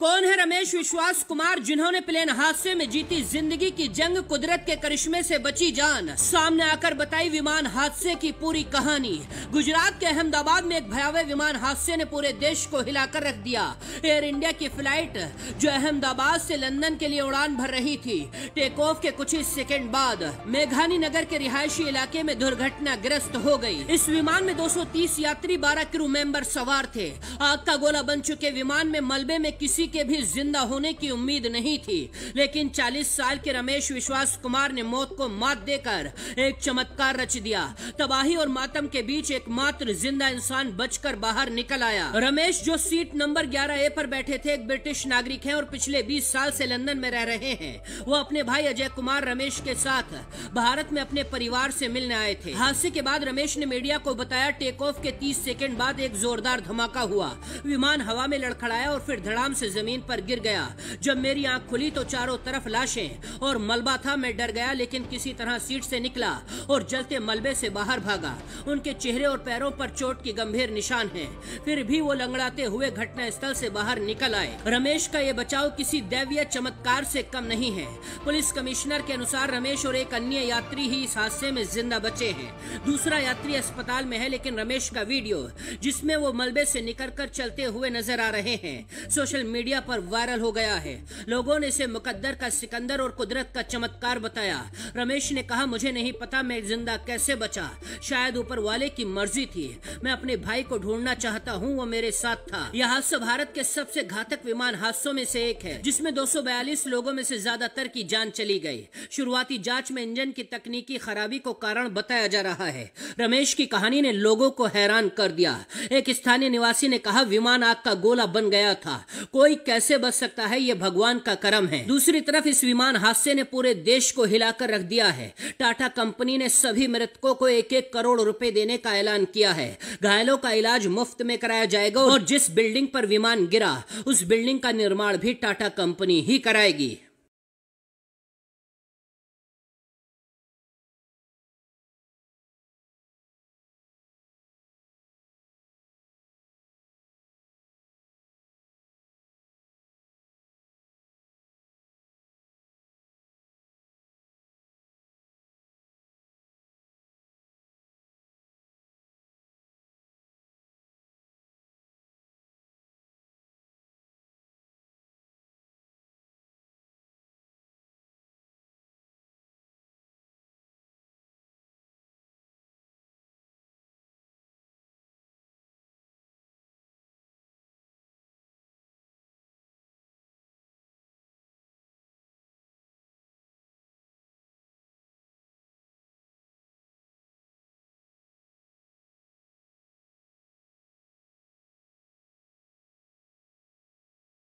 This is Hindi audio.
कौन है रमेश विश्वास कुमार, जिन्होंने प्लेन हादसे में जीती जिंदगी की जंग, कुदरत के करिश्मे से बची जान, सामने आकर बताई विमान हादसे की पूरी कहानी। गुजरात के अहमदाबाद में एक भयावह विमान हादसे ने पूरे देश को हिलाकर रख दिया। एयर इंडिया की फ्लाइट जो अहमदाबाद से लंदन के लिए उड़ान भर रही थी, टेक ऑफ के कुछ ही सेकंड बाद मेघानी नगर के रिहायशी इलाके में दुर्घटनाग्रस्त हो गई। इस विमान में 230 यात्री, 12 क्रू मेंबर सवार थे। आग का गोला बन चुके विमान में मलबे में किसी के भी जिंदा होने की उम्मीद नहीं थी, लेकिन 40 साल के रमेश विश्वास कुमार ने मौत को मात देकर एक चमत्कार रच दिया। तबाही और मातम के बीच एकमात्र जिंदा इंसान बचकर बाहर निकल आया। रमेश, जो सीट नंबर 11A पर बैठे थे, एक ब्रिटिश नागरिक हैं और पिछले 20 साल से लंदन में रह रहे हैं। वो अपने भाई अजय कुमार रमेश के साथ भारत में अपने परिवार से मिलने आए थे। हादसे के बाद रमेश ने मीडिया को बताया, टेक ऑफ के 30 सेकंड बाद एक जोरदार धमाका हुआ। विमान हवा में लड़खड़ाया और फिर धड़ाम से जमीन पर गिर गया। जब मेरी आंख खुली तो चारों तरफ लाशें और मलबा था। मैं डर गया, लेकिन किसी तरह सीट से निकला और जलते मलबे से बाहर भागा। उनके चेहरे और पैरों पर चोट की गंभीर निशान हैं, फिर भी वो लंगड़ाते हुए घटनास्थल से बाहर निकल आए। रमेश का ये बचाव किसी दैवीय चमत्कार से कम नहीं है। पुलिस कमिश्नर के अनुसार रमेश और एक अन्य यात्री ही इस हादसे में जिंदा बचे हैं। दूसरा यात्री अस्पताल में है, लेकिन रमेश का वीडियो जिसमें वो मलबे से निकलकर चलते हुए नजर आ रहे हैं, सोशल मीडिया पर वायरल हो गया है। लोगों ने इसे मुकद्दर का सिकंदर और कुदरत का चमत्कार बताया। रमेश ने कहा, मुझे नहीं पता मैं जिंदा कैसे बचा, शायद ऊपर वाले की मर्जी थी। मैं अपने भाई को ढूंढना चाहता हूं, वो मेरे साथ था। यह हादसा भारत के सबसे घातक विमान हादसों में से एक है, जिसमें 242 लोगों में से ज्यादातर की जान चली गई। शुरुआती जांच में इंजन की तकनीकी खराबी को कारण बताया जा रहा है। रमेश की कहानी ने लोगों को हैरान कर दिया। एक स्थानीय निवासी ने कहा, विमान आग का गोला बन गया था, कोई कैसे बच सकता है, ये भगवान का करम है। दूसरी तरफ इस विमान हादसे ने पूरे देश को हिलाकर रख दिया है। टाटा कंपनी ने सभी मृतकों को 1-1 करोड़ रुपए देने का ऐलान किया है। घायलों का इलाज मुफ्त में कराया जाएगा और जिस बिल्डिंग पर विमान गिरा, उस बिल्डिंग का निर्माण भी टाटा कंपनी ही कराएगी।